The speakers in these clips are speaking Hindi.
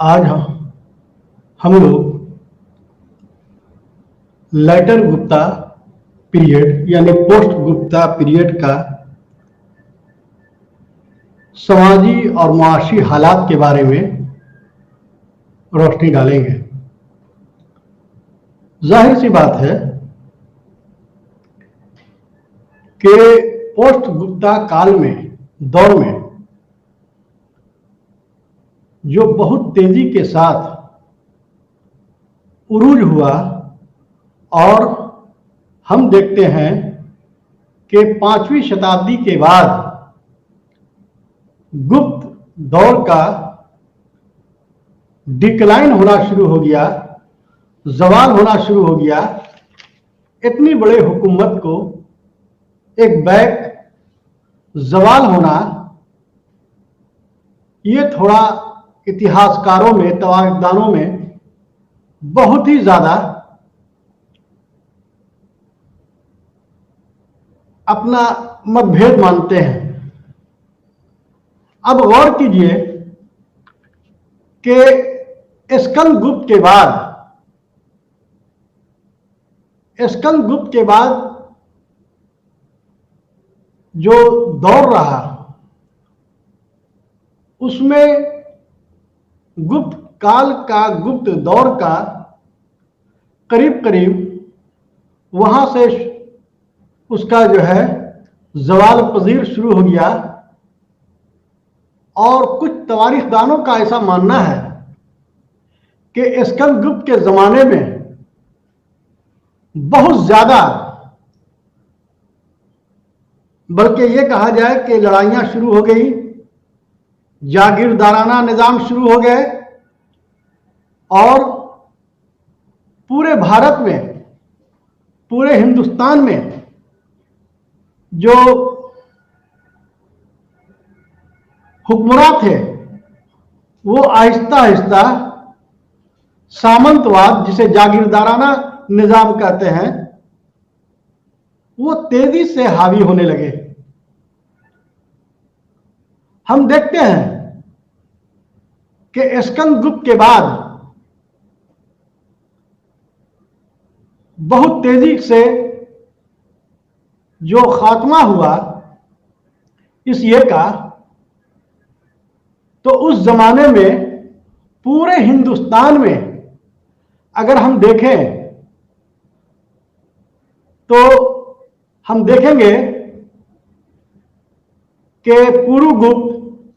आज हम लोग लेटर गुप्ता पीरियड यानी पोस्ट गुप्ता पीरियड का समाजी और मुआशी हालात के बारे में रोशनी डालेंगे। जाहिर सी बात है कि पोस्ट गुप्ता काल में दौर में जो बहुत तेजी के साथ उरूज हुआ और हम देखते हैं कि 5वीं शताब्दी के बाद गुप्त दौर का डिक्लाइन होना शुरू हो गया, जवाल होना शुरू हो गया। इतनी बड़े हुकूमत को एक बैक जवाल होना, ये थोड़ा इतिहासकारों में, तवारीखदानों में बहुत ही ज्यादा अपना मतभेद मानते हैं। अब गौर कीजिए कि स्कंदगुप्त के बाद जो दौर रहा उसमें गुप्त काल का, गुप्त दौर का करीब करीब वहां से उसका जो है जवाल पजीर शुरू हो गया। और कुछ तवारीखदानों का ऐसा मानना है कि स्कंदगुप्त के जमाने में बहुत ज्यादा, बल्कि ये कहा जाए कि लड़ाइयां शुरू हो गई, जागीरदाराना निजाम शुरू हो गए और पूरे भारत में, पूरे हिंदुस्तान में जो हुक्मरान थे वो आहिस्ता आहिस्ता सामंतवाद, जिसे जागीरदाराना निजाम कहते हैं, वो तेजी से हावी होने लगे। हम देखते हैं कि स्कंदगुप्त के बाद बहुत तेजी से जो खात्मा हुआ इस ये का, तो उस जमाने में पूरे हिंदुस्तान में अगर हम देखें तो हम देखेंगे कि पुरुगुप्त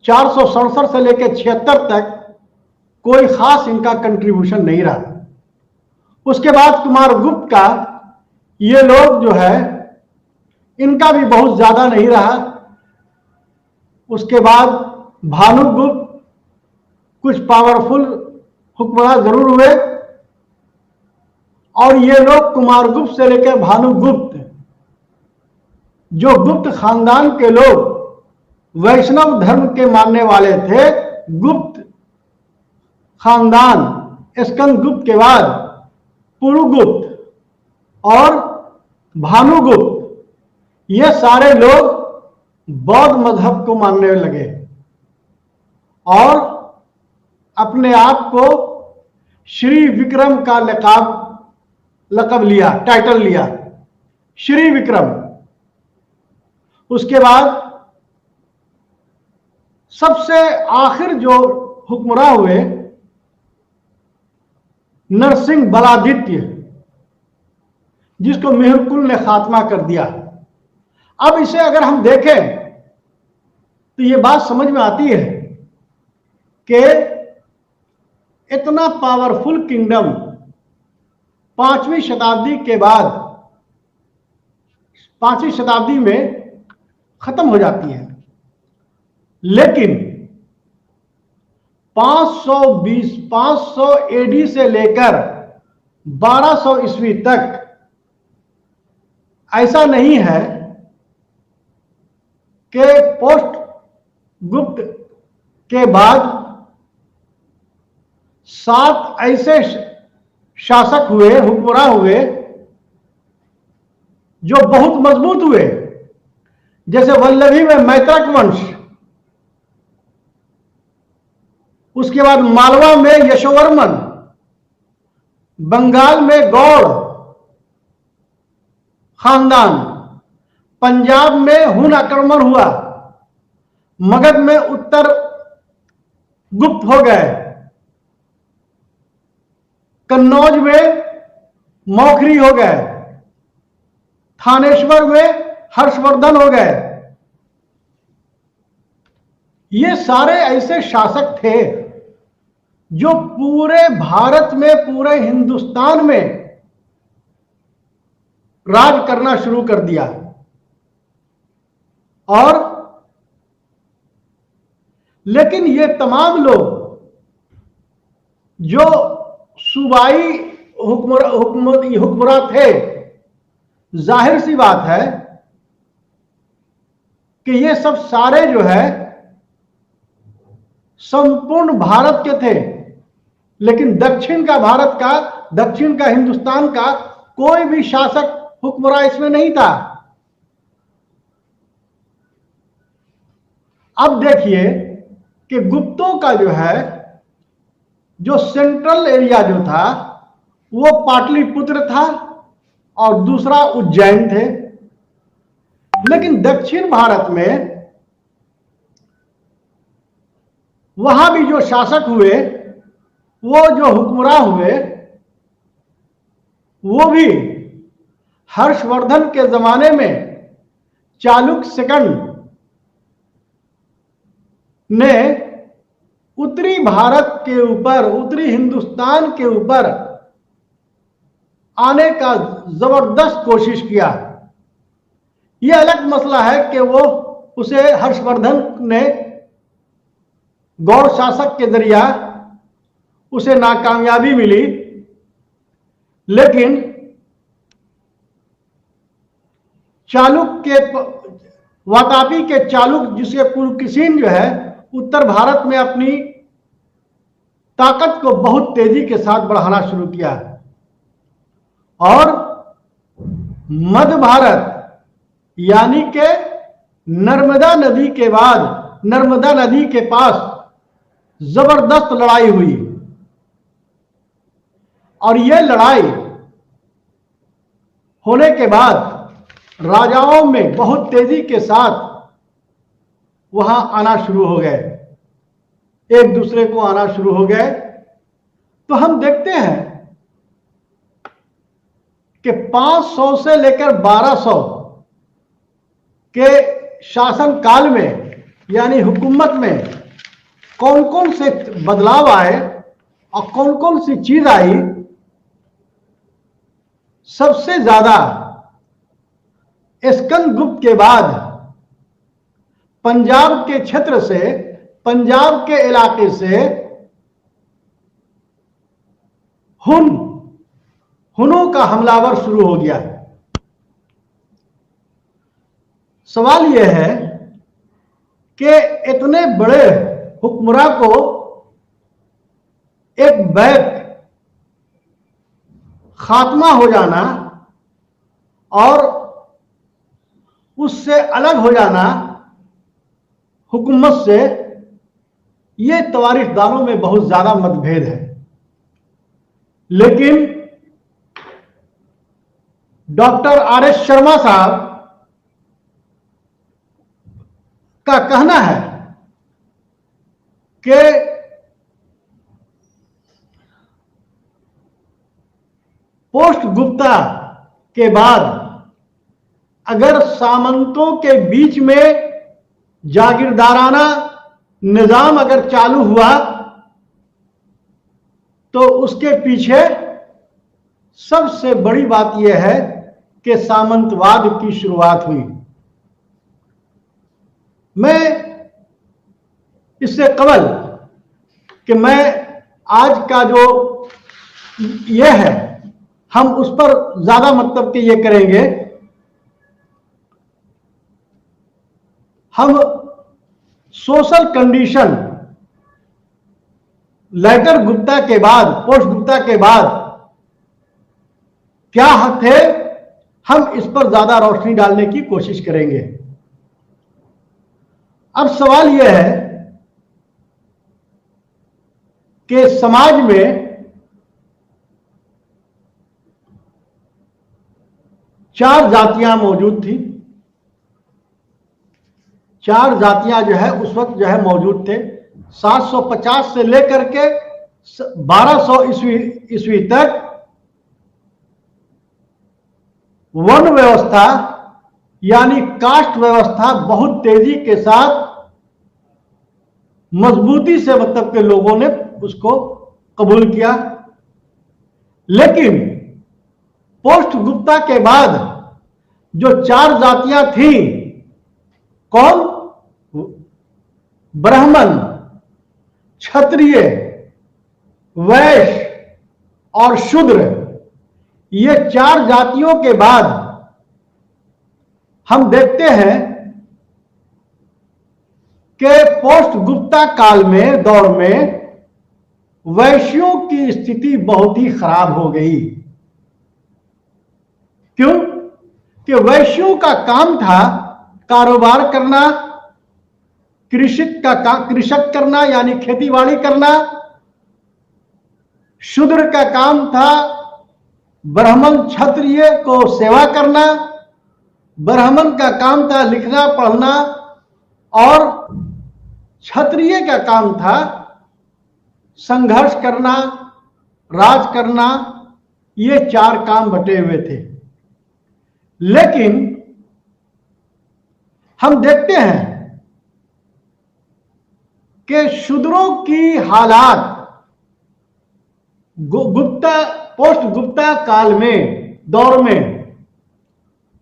467 से लेकर 76 तक कोई खास इनका कंट्रीब्यूशन नहीं रहा। उसके बाद कुमारगुप्त का ये लोग जो है इनका भी बहुत ज्यादा नहीं रहा। उसके बाद भानुगुप्त कुछ पावरफुल हुक्मरान जरूर हुए और ये लोग कुमारगुप्त से लेकर भानुगुप्त, जो गुप्त खानदान के लोग वैष्णव धर्म के मानने वाले थे, गुप्त खानदान स्कंदगुप्त के बाद पुरुगुप्त और भानुगुप्त, ये सारे लोग बौद्ध मजहब को मानने लगे और अपने आप को श्री विक्रम का लक़ब लिया, टाइटल लिया, श्री विक्रम। उसके बाद सबसे आखिर जो हुक्मरान हुए नरसिंह बलादित्य, जिसको मेहरकुल ने खात्मा कर दिया। अब इसे अगर हम देखें तो ये बात समझ में आती है कि इतना पावरफुल किंगडम 5वीं शताब्दी के बाद, 5वीं शताब्दी में खत्म हो जाती है। लेकिन 500 एडी से लेकर 1200 ईस्वी तक ऐसा नहीं है कि पोस्ट गुप्त के बाद 7 ऐसे शासक हुए, हुक्मरान हुए जो बहुत मजबूत हुए। जैसे वल्लभी में मैत्रक वंश, उसके बाद मालवा में यशोवर्मन, बंगाल में गौड़ खानदान, पंजाब में हुन आक्रमण हुआ, मगध में उत्तर गुप्त हो गए, कन्नौज में मौखरी हो गए, थानेश्वर में हर्षवर्धन हो गए। ये सारे ऐसे शासक थे जो पूरे भारत में, पूरे हिंदुस्तान में राज करना शुरू कर दिया। और लेकिन ये तमाम लोग जो सूबाई हुक्मरान थे, जाहिर सी बात है कि ये सब सारे जो है संपूर्ण भारत के थे, लेकिन दक्षिण का भारत का, दक्षिण का हिंदुस्तान का कोई भी शासक हुक्मरान इसमें नहीं था। अब देखिए कि गुप्तों का जो है, जो सेंट्रल एरिया जो था वो पाटलिपुत्र था और दूसरा उज्जैन थे। लेकिन दक्षिण भारत में वहां भी जो शासक हुए, वो जो हुक्मरान हुए, वो भी हर्षवर्धन के जमाने में चालुक्य सेकंड ने उत्तरी भारत के ऊपर, उत्तरी हिंदुस्तान के ऊपर आने का जबरदस्त कोशिश किया। यह अलग मसला है कि वो उसे हर्षवर्धन ने गौड़ शासक के जरिया उसे नाकामयाबी मिली, लेकिन चालुक्य के, वातापी के चालुक्य, जिसे पुलकेशिन जो है उत्तर भारत में अपनी ताकत को बहुत तेजी के साथ बढ़ाना शुरू किया और मध्य भारत यानी कि नर्मदा नदी के बाद, नर्मदा नदी के पास जबरदस्त लड़ाई हुई और यह लड़ाई होने के बाद राजाओं में बहुत तेजी के साथ वहां आना शुरू हो गए, एक दूसरे को आना शुरू हो गए। तो हम देखते हैं कि 500 से लेकर 1200 के शासन काल में, यानी हुकूमत में कौन कौन से बदलाव आए और कौन कौन सी चीज आई। सबसे ज्यादा स्कंदगुप्त के बाद पंजाब के क्षेत्र से, पंजाब के इलाके से हुनों का हमलावर शुरू हो गया। सवाल यह है कि इतने बड़े हुक्मरान को एक बैक खात्मा हो जाना और उससे अलग हो जाना हुकूमत से, ये तवारीखदानों में बहुत ज्यादा मतभेद है। लेकिन डॉक्टर आर.एस. शर्मा साहब का कहना है कि पोस्ट गुप्ता के बाद अगर सामंतों के बीच में जागीरदाराना निजाम अगर चालू हुआ तो उसके पीछे सबसे बड़ी बात यह है कि सामंतवाद की शुरुआत हुई। मैं इससे कबल कि मैं आज का जो यह है, हम उस पर ज्यादा मतलब कि ये करेंगे। हम सोशल कंडीशन लेटर गुप्ता के बाद, पोस्ट गुप्ता के बाद क्या थे, हम इस पर ज्यादा रोशनी डालने की कोशिश करेंगे। अब सवाल यह है कि समाज में चार जातियां मौजूद थी। चार जातियां जो है उस वक्त जो है मौजूद थे। 750 से लेकर के 1200 ईस्वी तक वर्ण व्यवस्था यानी कास्ट व्यवस्था बहुत तेजी के साथ मजबूती से मतलब के लोगों ने उसको कबूल किया। लेकिन पोस्ट गुप्ता के बाद जो चार जातियां थी, कौन? ब्राह्मण, क्षत्रिय, वैश्य और शूद्र, ये चार जातियों के बाद हम देखते हैं कि पोस्ट गुप्ता काल में दौर में वैश्यों की स्थिति बहुत ही खराब हो गई। क्यों? कि वैश्यों का काम था कारोबार करना, कृषक करना यानी खेतीबाड़ी करना। शूद्र का काम था ब्राह्मण क्षत्रिय को सेवा करना। ब्राह्मण का काम था लिखना पढ़ना और क्षत्रिय का काम था संघर्ष करना, राज करना। ये चार काम बटे हुए थे। लेकिन हम देखते हैं कि शूद्रों की हालात पोस्ट गुप्ता काल में दौर में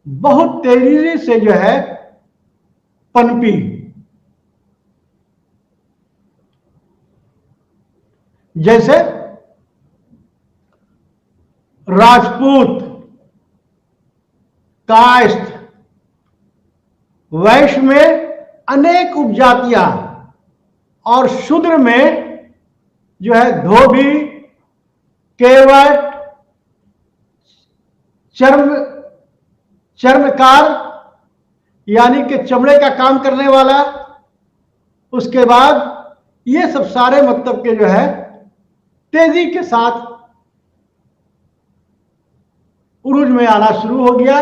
बहुत तेजी से जो है पनपी। जैसे राजपूत, कायस्थ, वैश्य में अनेक उपजातियां और शूद्र में जो है धोबी, केवट, चर्मकार यानी कि चमड़े का काम करने वाला। उसके बाद ये सब सारे मतलब के जो है तेजी के साथ उरूज में आना शुरू हो गया,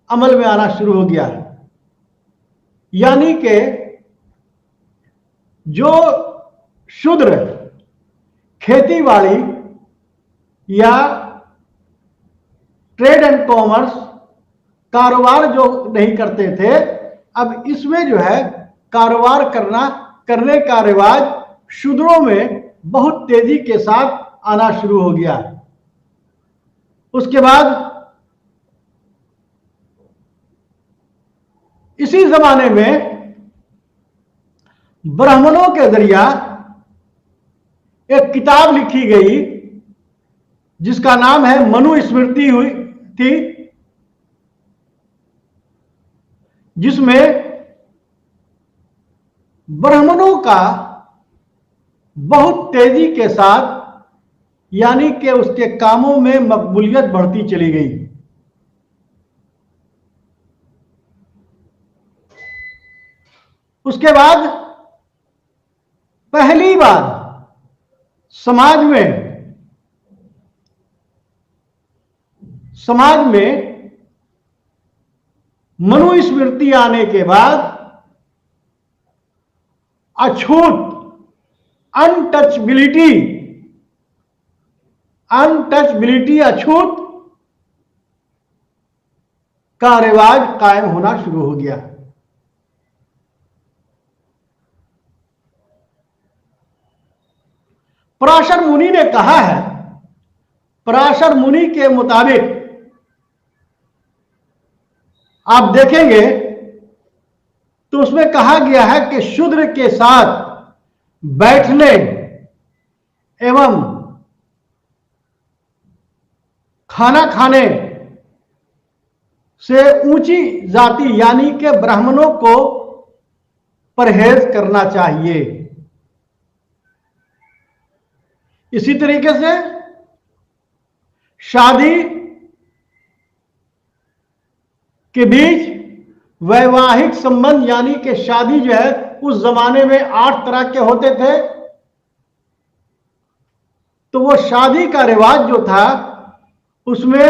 अमल में आना शुरू हो गया। यानी कि जो शूद्र खेतीबाड़ी या ट्रेड एंड कॉमर्स कारोबार जो नहीं करते थे, अब इसमें जो है कारोबार करने का रिवाज शूद्रों में बहुत तेजी के साथ आना शुरू हो गया। उसके बाद इसी जमाने में ब्राह्मणों के जरिया एक किताब लिखी गई जिसका नाम है मनुस्मृति हुई थी, जिसमें ब्राह्मणों का बहुत तेजी के साथ यानी कि उसके कामों में मकबूलियत बढ़ती चली गई। उसके बाद पहली बार समाज में मनुस्मृति आने के बाद अछूत अनटचबिलिटी अछूत का रिवाज कायम होना शुरू हो गया। पराशर मुनि ने कहा है, पराशर मुनि के मुताबिक आप देखेंगे तो उसमें कहा गया है कि शूद्र के साथ बैठने एवं खाना खाने से ऊंची जाति यानी कि ब्राह्मणों को परहेज करना चाहिए। इसी तरीके से शादी के बीच वैवाहिक संबंध यानी कि शादी जो है उस जमाने में 8 तरह के होते थे। तो वो शादी का रिवाज जो था उसमें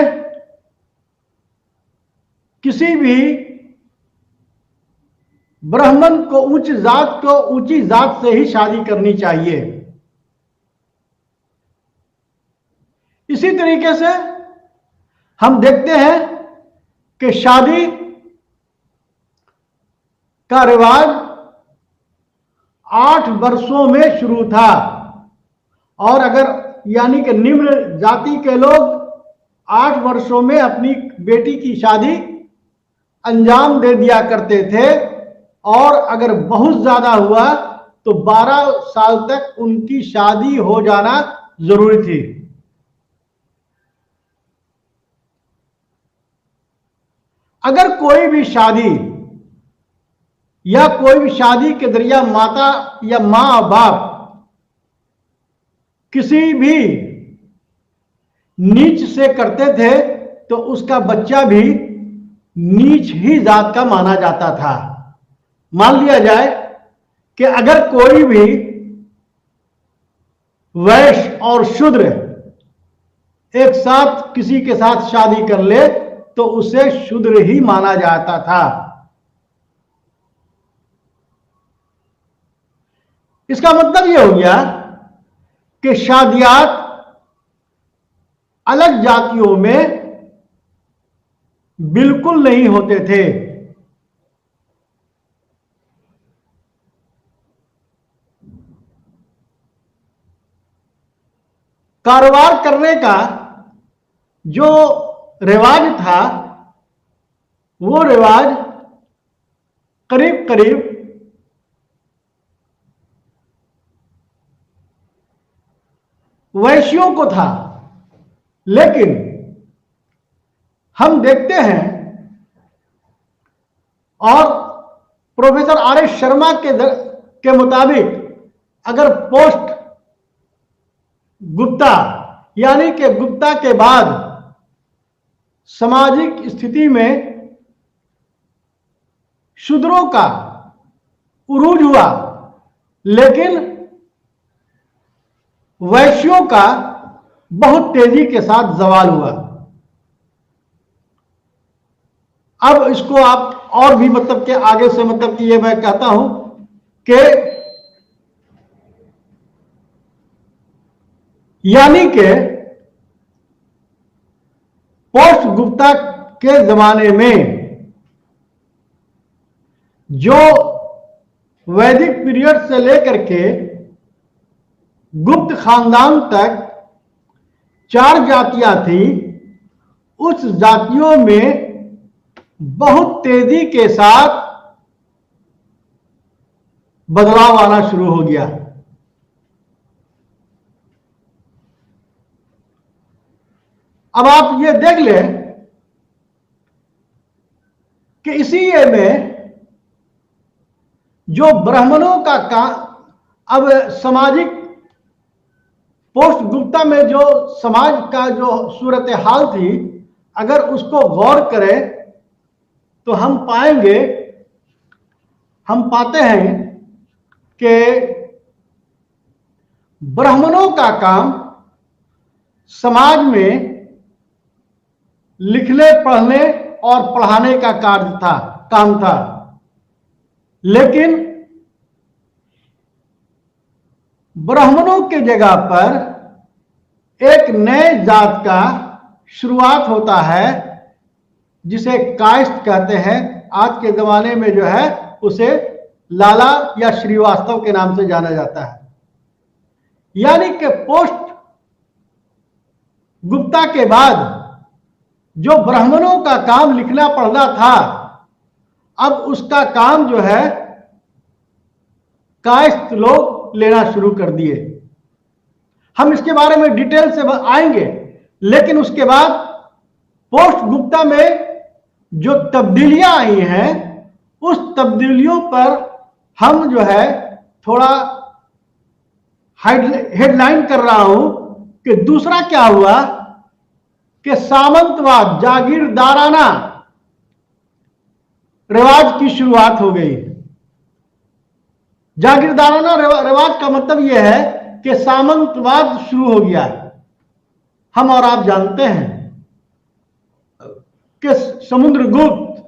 किसी भी ब्राह्मण को ऊंची जात से ही शादी करनी चाहिए। इसी तरीके से हम देखते हैं कि शादी का रिवाज 8 वर्षों में शुरू था, और अगर यानी कि निम्न जाति के लोग 8 वर्षों में अपनी बेटी की शादी अंजाम दे दिया करते थे, और अगर बहुत ज्यादा हुआ तो 12 साल तक उनकी शादी हो जाना जरूरी थी। अगर कोई भी शादी या कोई भी शादी के जरिया माता या मां और बाप किसी भी नीच से करते थे तो उसका बच्चा भी नीच ही जात का माना जाता था। मान लिया जाए कि अगर कोई भी वैश्य और शूद्र एक साथ किसी के साथ शादी कर ले तो उसे शूद्र ही माना जाता था। इसका मतलब यह हो गया कि शादियात अलग जातियों में बिल्कुल नहीं होते थे। कारोबार करने का जो रिवाज था वो रिवाज करीब करीब वैश्यों को था, लेकिन हम देखते हैं और प्रोफेसर आर.एस. शर्मा के मुताबिक अगर पोस्ट गुप्ता यानी कि गुप्ता के बाद सामाजिक स्थिति में शूद्रों का उरूज हुआ, लेकिन वैश्यों का बहुत तेजी के साथ जवाल हुआ। अब इसको आप और भी मतलब के आगे से मतलब कि ये मैं कहता हूं कि यानी कि पोस्ट गुप्ता के जमाने में जो वैदिक पीरियड से लेकर के गुप्त खानदान तक 4 जातियां थी, उस जातियों में बहुत तेजी के साथ बदलाव आना शुरू हो गया। अब आप ये देख लें कि इसी में जो ब्राह्मणों का काम, अब सामाजिक पोस्ट गुप्ता में जो समाज का जो सूरत हाल थी, अगर उसको गौर करें तो हम पाते हैं कि ब्राह्मणों का काम समाज में लिखने पढ़ने और पढ़ाने का काम था, लेकिन ब्राह्मणों के जगह पर एक नए जात का शुरुआत होता है जिसे कायस्थ कहते हैं। आज के जमाने में जो है उसे लाला या श्रीवास्तव के नाम से जाना जाता है। यानी कि पोस्ट गुप्ता के बाद जो ब्राह्मणों का काम लिखना पढ़ना था, अब उसका काम जो है कायस्थ लोग लेना शुरू कर दिए। हम इसके बारे में डिटेल से आएंगे, लेकिन उसके बाद पोस्ट गुप्ता में जो तब्दीलियां आई हैं उस तब्दीलियों पर हम जो है थोड़ा हेडलाइन कर रहा हूं कि दूसरा क्या हुआ कि सामंतवाद, जागीरदाराना रिवाज की शुरुआत हो गई। जागीरदाराना रिवाज का मतलब यह है कि सामंतवाद शुरू हो गया। हम और आप जानते हैं कि समुद्रगुप्त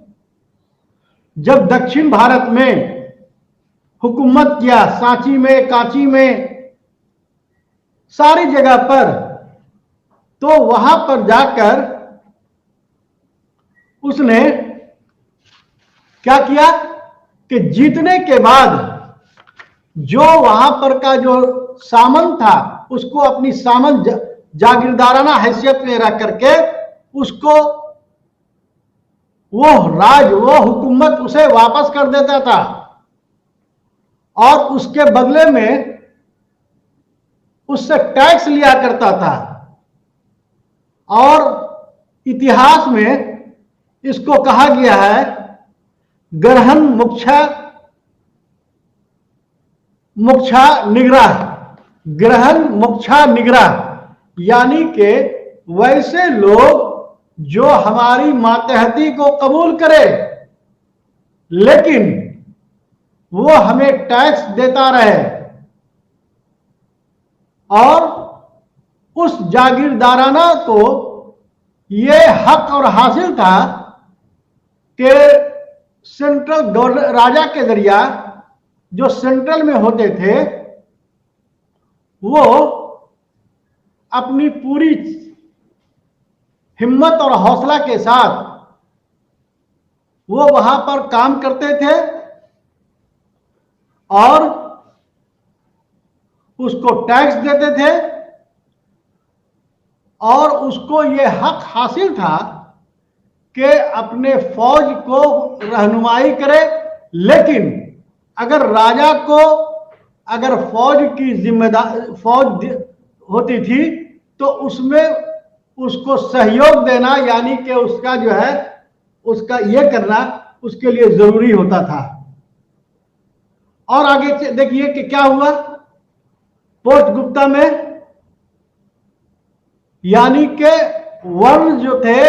जब दक्षिण भारत में हुकूमत किया, सांची में, कांची में, सारी जगह पर, तो वहां पर जाकर उसने क्या किया कि जीतने के बाद जो वहां पर का जो सामंत था उसको अपनी सामंत जागीरदाराना हैसियत में रख करके उसको वो राज, वो हुकूमत उसे वापस कर देता था और उसके बदले में उससे टैक्स लिया करता था। और इतिहास में इसको कहा गया है ग्रहण मोक्षा निग्रह, ग्रहण मोक्षा निग्रह, यानी कि वैसे लोग जो हमारी मातहती को कबूल करे लेकिन वो हमें टैक्स देता रहे, और उस जागीरदाराना को ये हक और हासिल था कि सेंट्रल राजा के जरिया जो सेंट्रल में होते थे वो अपनी पूरी हिम्मत और हौसला के साथ वो वहां पर काम करते थे और उसको टैक्स देते थे और उसको ये हक हासिल था कि अपने फौज को रहनुमाई करे। लेकिन अगर राजा को अगर फौज की फौज होती थी तो उसमें उसको सहयोग देना, यानी कि उसका जो है उसका ये करना उसके लिए जरूरी होता था। और आगे देखिए कि क्या हुआ पोस्ट गुप्ता में, यानी कि वर्ण जो थे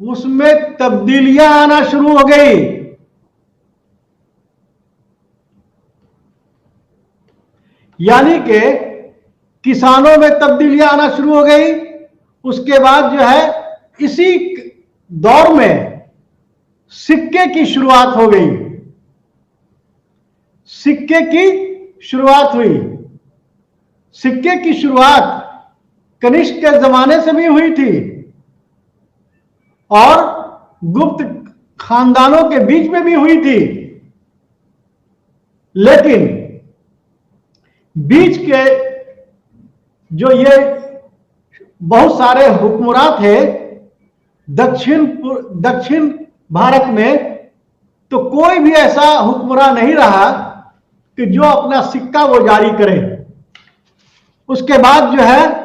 उसमें तब्दीलियां आना शुरू हो गई। यानी कि किसानों में तब्दीलियां आना शुरू हो गई। उसके बाद जो है इसी दौर में सिक्के की शुरुआत हो गई, सिक्के की शुरुआत हुई। सिक्के की शुरुआत कनिष्क के जमाने से भी हुई थी और गुप्त खानदानों के बीच में भी हुई थी, लेकिन बीच के जो ये बहुत सारे हुक्मरान थे दक्षिण भारत में, तो कोई भी ऐसा हुक्मरान नहीं रहा कि जो अपना सिक्का वो जारी करे। उसके बाद जो है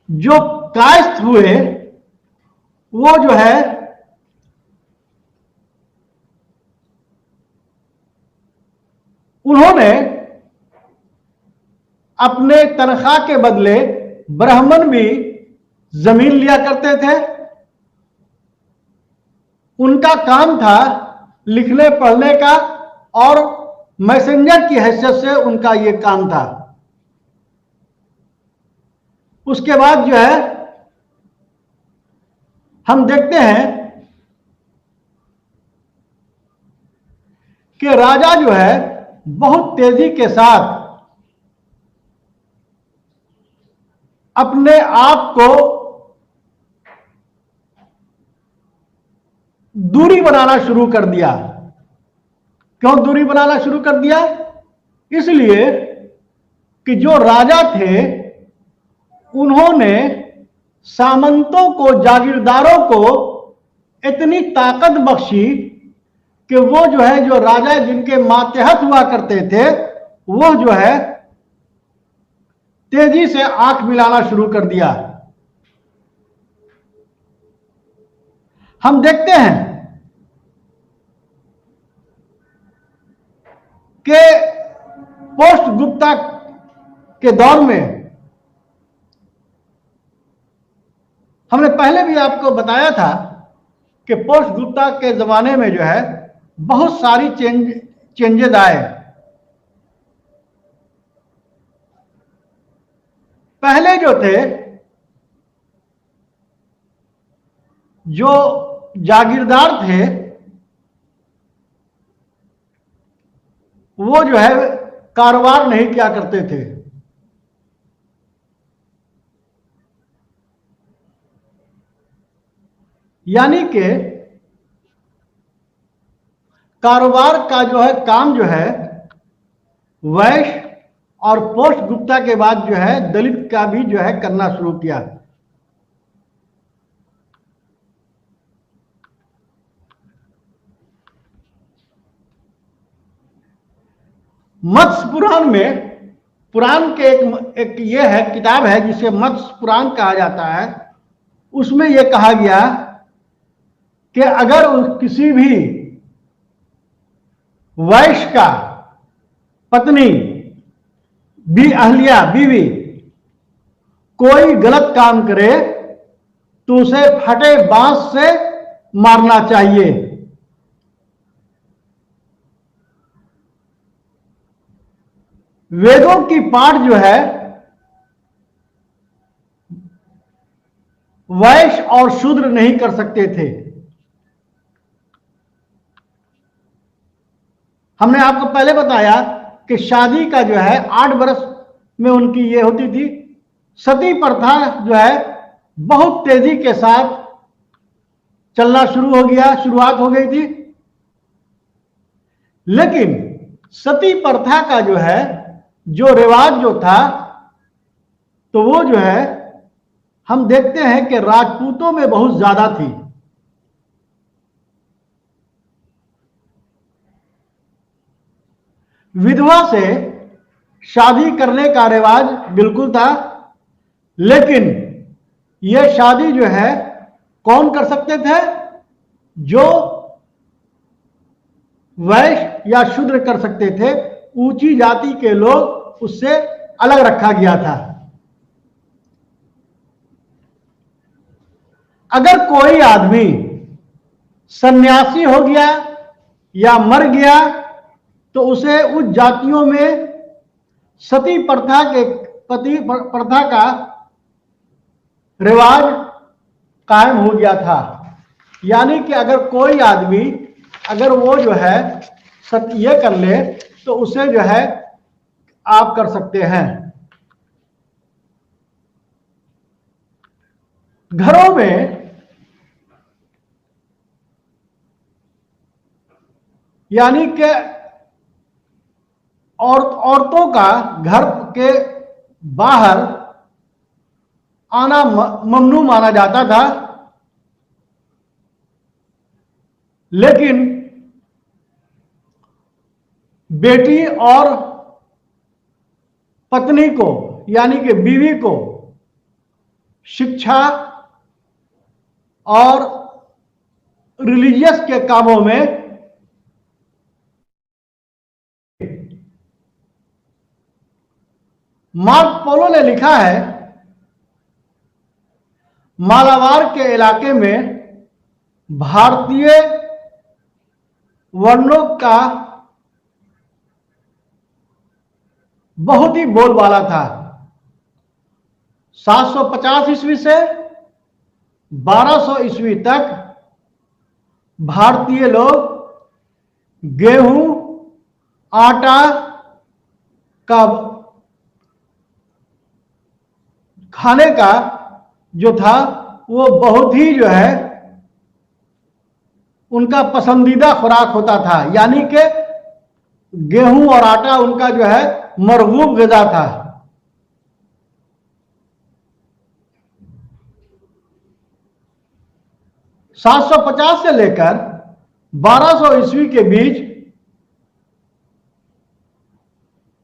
जो कायस्थ हुए वो जो है उन्होंने अपने तनख्वाह के बदले ब्राह्मण भी जमीन लिया करते थे। उनका काम था लिखने पढ़ने का और मैसेंजर की हैसियत से उनका यह काम था। उसके बाद जो है हम देखते हैं कि राजा जो है बहुत तेजी के साथ अपने आप को दूरी बनाना शुरू कर दिया। क्यों दूरी बनाना शुरू कर दिया? इसलिए कि जो राजा थे उन्होंने सामंतों को, जागीरदारों को इतनी ताकत बख्शी कि वो जो है जो राजा जिनके मातहत हुआ करते थे वो जो है तेजी से आंख मिलाना शुरू कर दिया। हम देखते हैं कि पोस्ट गुप्ता के दौर में हमने पहले भी आपको बताया था कि पोस्ट गुप्ता के जमाने में जो है बहुत सारी चेंजेस आए। पहले जो थे, जो जागीरदार थे, वो जो है कारोबार नहीं किया करते थे। यानी कि कारोबार का जो है काम जो है वैश्य और पोस्ट गुप्ता के बाद जो है दलित का भी जो है करना शुरू किया। मत्स्य पुराण में, पुराण के एक ये है किताब है जिसे मत्स्य पुराण कहा जाता है। उसमें यह कहा गया कि अगर किसी भी वैश्य का पत्नी अहलिया बीवी कोई गलत काम करे तो उसे फटे बांस से मारना चाहिए। वेदों की पाठ जो है वैश्य और शूद्र नहीं कर सकते थे। हमने आपको पहले बताया कि शादी का जो है 8 वर्ष में उनकी ये होती थी। सती प्रथा जो है बहुत तेजी के साथ चलना शुरुआत हो गई थी। लेकिन सती प्रथा का जो है जो रिवाज जो था, तो वो जो है हम देखते हैं कि राजपूतों में बहुत ज्यादा थी। विधवा से शादी करने का रिवाज बिल्कुल था, लेकिन यह शादी जो है कौन कर सकते थे? जो वैश्य या शूद्र कर सकते थे। ऊंची जाति के लोग उससे अलग रखा गया था। अगर कोई आदमी सन्यासी हो गया या मर गया तो उसे उस जातियों में सती प्रथा का रिवाज कायम हो गया था। यानी कि अगर कोई आदमी अगर वो जो है ये कर ले तो उसे जो है आप कर सकते हैं। घरों में यानी कि औरतों का घर के बाहर आना ममनू माना जाता था। लेकिन बेटी और पत्नी को यानी कि बीवी को शिक्षा और रिलीजियस के कामों में मार्क पोलो ने लिखा है, मालाबार के इलाके में भारतीय वर्णों का बहुत ही बोलबाला था। 750 ईस्वी से 1200 ईस्वी तक भारतीय लोग गेहूं, आटा का खाने का जो था वो बहुत ही जो है उनका पसंदीदा खुराक होता था। यानी कि गेहूं और आटा उनका जो है मरगूब ग़िज़ा था। सात 750 से लेकर 1200 ईस्वी के बीच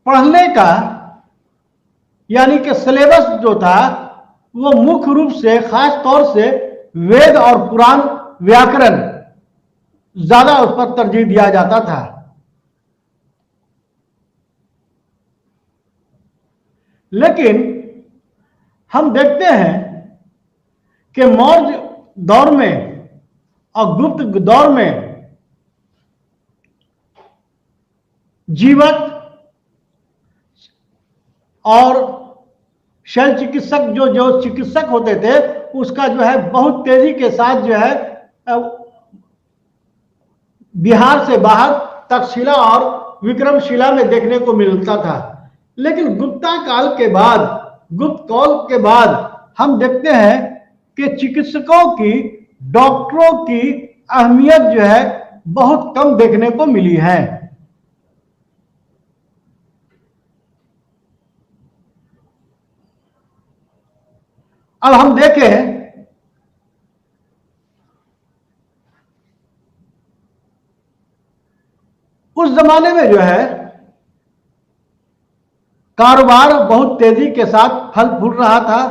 पढ़ने का यानी कि सिलेबस जो था वो मुख्य रूप से खास तौर से वेद और पुराण व्याकरण ज्यादा उस पर तरजीह दिया जाता था। लेकिन हम देखते हैं कि मौर्य दौर में और गुप्त दौर में जीवक और शल्य चिकित्सक जो जो चिकित्सक होते थे उसका जो है बहुत तेजी के साथ जो है बिहार से बाहर तक्षशिला और विक्रमशिला में देखने को मिलता था। लेकिन गुप्ता काल के बाद, गुप्त काल के बाद हम देखते हैं कि चिकित्सकों की, डॉक्टरों की अहमियत जो है बहुत कम देखने को मिली है। अब हम देखें उस जमाने में जो है कारोबार बहुत तेजी के साथ फल फूल रहा था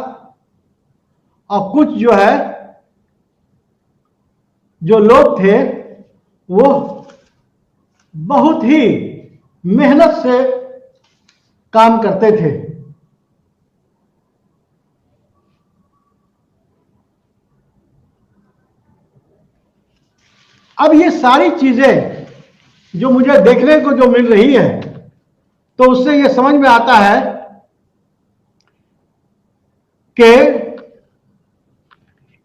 और कुछ जो है जो लोग थे वो बहुत ही मेहनत से काम करते थे। अब ये सारी चीजें जो मुझे देखने को जो मिल रही है तो उससे ये समझ में आता है कि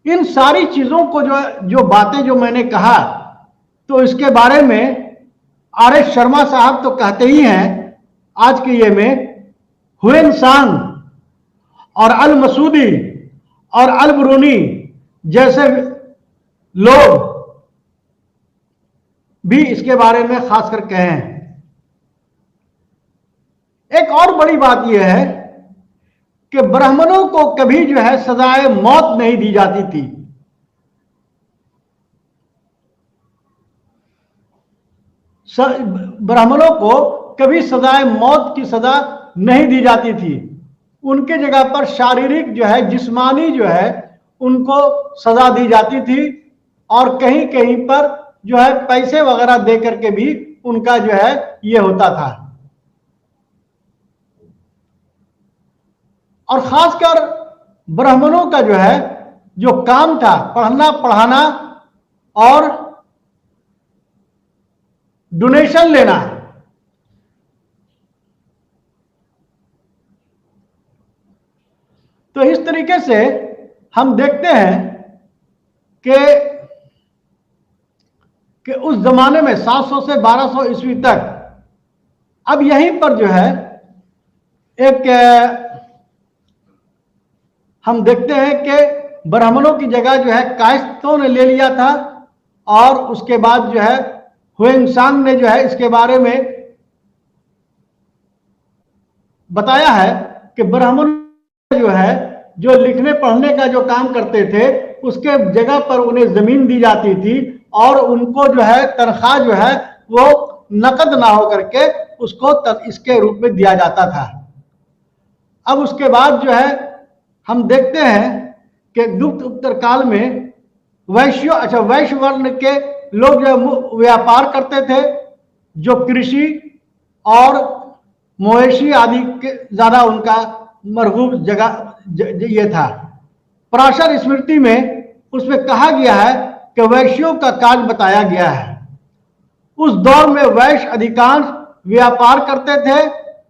इन सारी चीजों को जो बातें जो मैंने कहा तो इसके बारे में आर.एस. शर्मा साहब तो कहते ही हैं आज के ये में, ह्वेनसांग और अल मसूदी और अल ब्रूनी जैसे लोग भी इसके बारे में खासकर कहे हैं। एक और बड़ी बात यह है कि ब्राह्मणों को कभी जो है सजाए मौत नहीं दी जाती थी। ब्राह्मणों को कभी सजाए मौत की सजा नहीं दी जाती थी। उनके जगह पर शारीरिक जो है, जिस्मानी जो है उनको सजा दी जाती थी और कहीं कहीं पर जो है पैसे वगैरह दे करके भी उनका जो है ये होता था। और खासकर ब्राह्मणों का जो है जो काम था पढ़ना पढ़ाना और डोनेशन लेना। तो इस तरीके से हम देखते हैं कि उस जमाने में 700 से 1200 ईस्वी तक, अब यहीं पर जो है एक हम देखते हैं कि ब्राह्मणों की जगह जो है कायस्थों ने ले लिया था और उसके बाद जो है ह्वेनसांग ने जो है इसके बारे में बताया है कि ब्राह्मण जो है जो लिखने पढ़ने का जो काम करते थे उसके जगह पर उन्हें जमीन दी जाती थी और उनको जो है तनख्वाह जो है वो नकद ना हो करके उसको इसके रूप में दिया जाता था। अब उसके बाद जो है हम देखते हैं कि गुप्त उत्तर काल में वैश्य वर्ण के लोग जो व्यापार करते थे, जो कृषि और मवेशी आदि के ज्यादा उनका मरगूब जगह ये था। पराशर स्मृति में उसमें कहा गया है कि वैश्यों का काज बताया गया है। उस दौर में वैश्य अधिकांश व्यापार करते थे,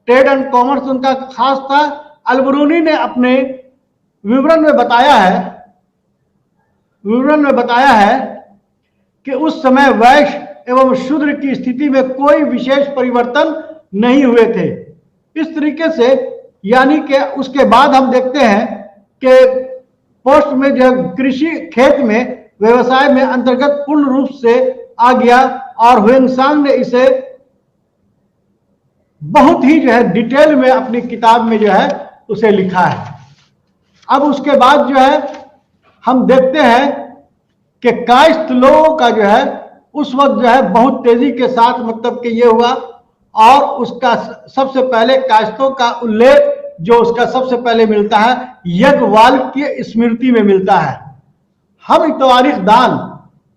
ट्रेड एंड कॉमर्स उनका खास था। अल ब्रूनी ने अपने विवरण में बताया है कि उस समय वैश्य एवं शूद्र की स्थिति में कोई विशेष परिवर्तन नहीं हुए थे। इस तरीके से यानी कि उसके बाद हम देखते हैं कि पोस्ट में जो कृषि खेत में व्यवसाय में अंतर्गत पूर्ण रूप से आ गया और ह्वेनसांग ने इसे बहुत ही जो है डिटेल में अपनी किताब में जो है उसे लिखा है। अब उसके बाद जो है हम देखते हैं कि कायस्थ लोगों का जो है उस वक्त जो है बहुत तेजी के साथ मतलब कि ये हुआ और उसका सबसे पहले कायस्थों का उल्लेख जो उसका सबसे पहले मिलता है यज्ञवाल की स्मृति में मिलता है। हम तारीखदान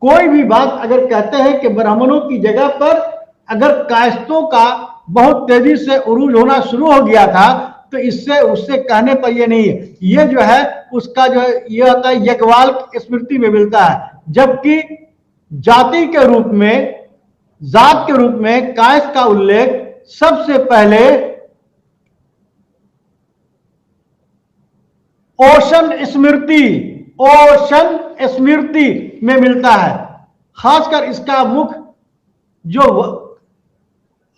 कोई भी बात अगर कहते हैं कि ब्राह्मणों की जगह पर अगर कायस्थों का बहुत तेजी से उरूज होना शुरू हो गया था तो इससे उससे कहने पर ये नहीं है, ये जो है उसका जो ये होता है यज्ञवाल स्मृति में मिलता है। जबकि जाति के रूप में, जात के रूप में कायस्थ का उल्लेख सबसे पहले ओशन स्मृति में मिलता है। खासकर इसका मुख्य जो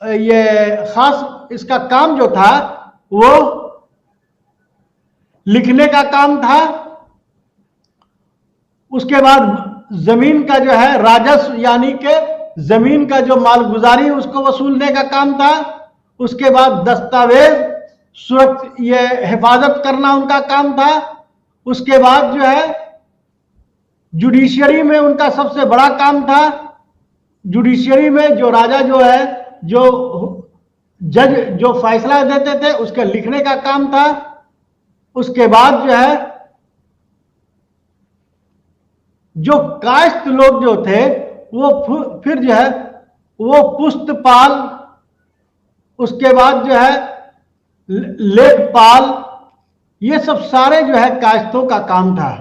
ये खास इसका काम जो था वो लिखने का काम था। उसके बाद जमीन का जो है राजस्व यानी कि जमीन का जो मालगुजारी उसको वसूलने का काम था। उसके बाद दस्तावेज सुरक्षा ये हिफाजत करना उनका काम था। उसके बाद जो है जुडिशियरी में उनका सबसे बड़ा काम था। जुडिशियरी में जो राजा जो है जो जज जो फैसला देते थे उसके लिखने का काम था। उसके बाद जो है जो कायस्थ लोग जो थे वो फिर जो है वो पुस्तपाल, उसके बाद जो है लेखपाल, ये सब सारे जो है कायस्थों का काम था।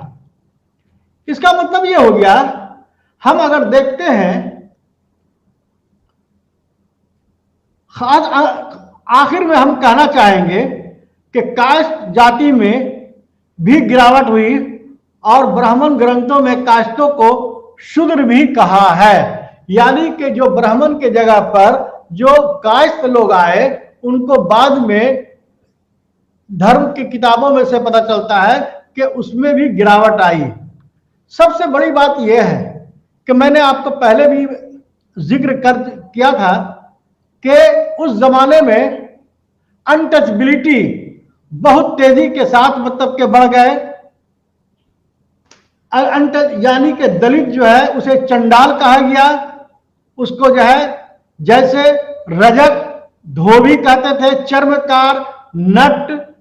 इसका मतलब ये हो गया, हम अगर देखते हैं आखिर में हम कहना चाहेंगे कि कायस्थ जाति में भी गिरावट हुई और ब्राह्मण ग्रंथों में कायस्थों को शूद्र भी कहा है। यानी कि जो ब्राह्मण के जगह पर जो कायस्थ लोग आए उनको बाद में धर्म की किताबों में से पता चलता है कि उसमें भी गिरावट आई। सबसे बड़ी बात यह है कि मैंने आपको पहले भी जिक्र किया था कि उस जमाने में अनटचबिलिटी बहुत तेजी के साथ मतलब के बढ़ गए। यानी कि दलित जो है उसे चंडाल कहा गया। उसको जो है जैसे रजक, धोबी कहते थे, चर्मकार, नट,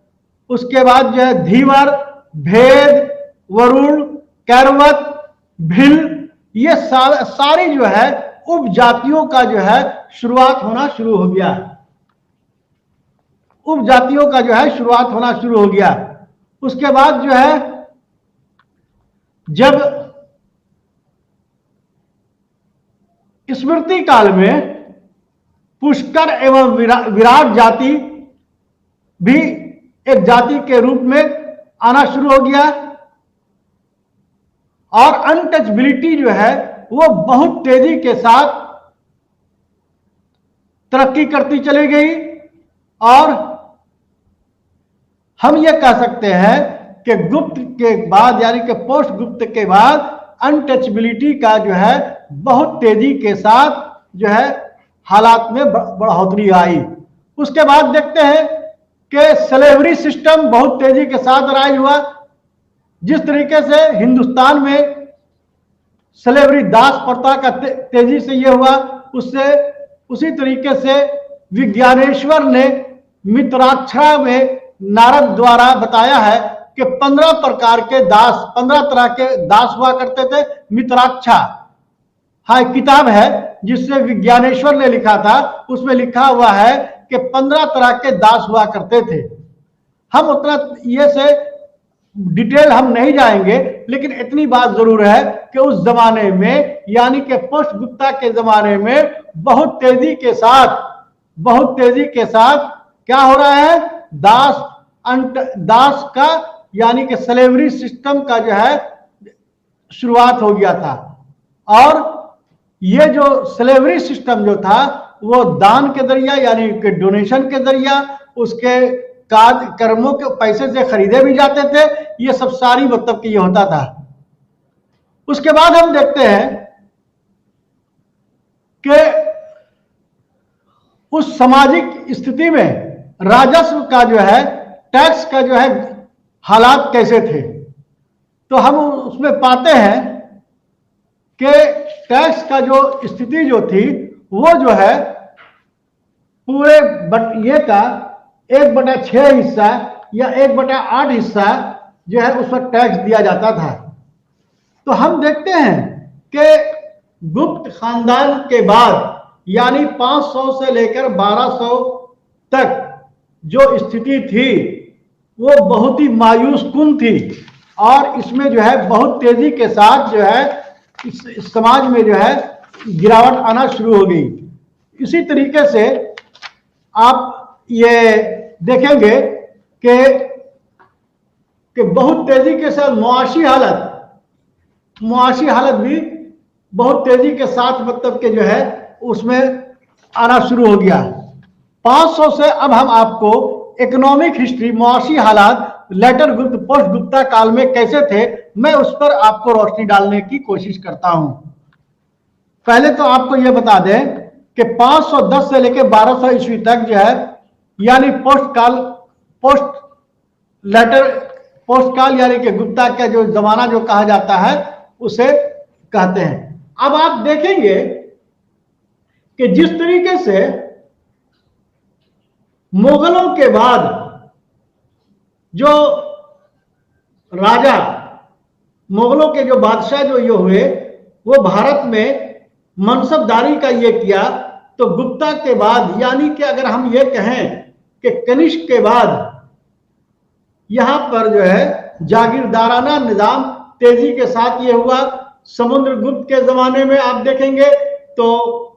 उसके बाद जो है धीवर, भेद, वरुण, कैरवत, भिल, ये सारी जो है उपजातियों का जो है शुरुआत होना शुरू हो गया। उपजातियों का जो है शुरुआत होना शुरू हो गया। उसके बाद जो है जब स्मृति काल में पुष्कर एवं विराट जाति भी एक जाति के रूप में आना शुरू हो गया और अनटचबिलिटी जो है वो बहुत तेजी के साथ तरक्की करती चली गई। और हम ये कह सकते हैं कि गुप्त के बाद यानी कि पोस्ट गुप्त के बाद अनटचबिलिटी का जो है बहुत तेजी के साथ जो है हालात में बढ़ोतरी आई। उसके बाद देखते हैं कि स्लेवरी सिस्टम बहुत तेजी के साथ राइज हुआ। जिस तरीके से हिंदुस्तान में स्लेवरी दास प्रथा का तेजी से यह हुआ, उससे उसी तरीके से विज्ञानेश्वर ने मित्राक्षरा में नारद द्वारा बताया है कि 15 प्रकार के दास, 15 तरह के दास हुआ करते थे। मित्राक्षा हाँ किताब है जिससे विज्ञानेश्वर ने लिखा था, उसमें लिखा हुआ है कि 15 तरह के दास हुआ करते थे। हम उतना ये से डिटेल हम नहीं जाएंगे, लेकिन इतनी बात जरूर है कि उस जमाने में यानी कि पोस्ट गुप्ता के जमाने में बहुत तेजी के साथ क्या हो रहा है, दास का यानी कि स्लेवरी सिस्टम का जो है शुरुआत हो गया था। और ये जो स्लेवरी सिस्टम जो था वो दान के जरिया यानी कि डोनेशन के जरिया उसके कर्मों के पैसे से खरीदे भी जाते थे। ये सब सारी मतलब कि ये होता था। उसके बाद हम देखते हैं कि उस सामाजिक स्थिति में राजस्व का जो है, टैक्स का जो है हालात कैसे थे, तो हम उसमें पाते हैं कि टैक्स का जो स्थिति जो थी वो जो है पूरे ये का 1/6 हिस्सा या 1/8 हिस्सा जो है उस पर टैक्स दिया जाता था। तो हम देखते हैं कि गुप्त खानदान के बाद यानी 500 से लेकर 1200 तक जो स्थिति थी वो बहुत ही मायूस कुन थी। और इसमें जो है बहुत तेजी के साथ जो है इस समाज में जो है गिरावट आना शुरू हो गई। इसी तरीके से आप ये देखेंगे कि कि बहुत तेजी के साथ मुआशी हालत भी बहुत तेजी के साथ मतलब के जो है उसमें आना शुरू हो गया। 500 से अब हम आपको इकोनॉमिक हिस्ट्री, मुआशी हालात लेटर गुप्त पोस्ट गुप्ता काल में कैसे थे, मैं उस पर आपको रोशनी डालने की कोशिश करता हूं। पहले तो आपको यह बता दें कि 510 से लेकर 1200 ईस्वी तक जो है यानी पोस्ट काल यानी कि गुप्ता का जो जमाना जो कहा जाता है उसे कहते हैं। अब आप देखेंगे कि जिस तरीके से मुगलों के बाद जो राजा, मुगलों के जो बादशाह जो ये हुए वो भारत में मनसबदारी का ये किया, तो गुप्ता के बाद यानी कि अगर हम ये कहें कि कनिष्क के बाद यहां पर जो है जागीरदाराना निजाम तेजी के साथ ये हुआ। समुद्रगुप्त के जमाने में आप देखेंगे तो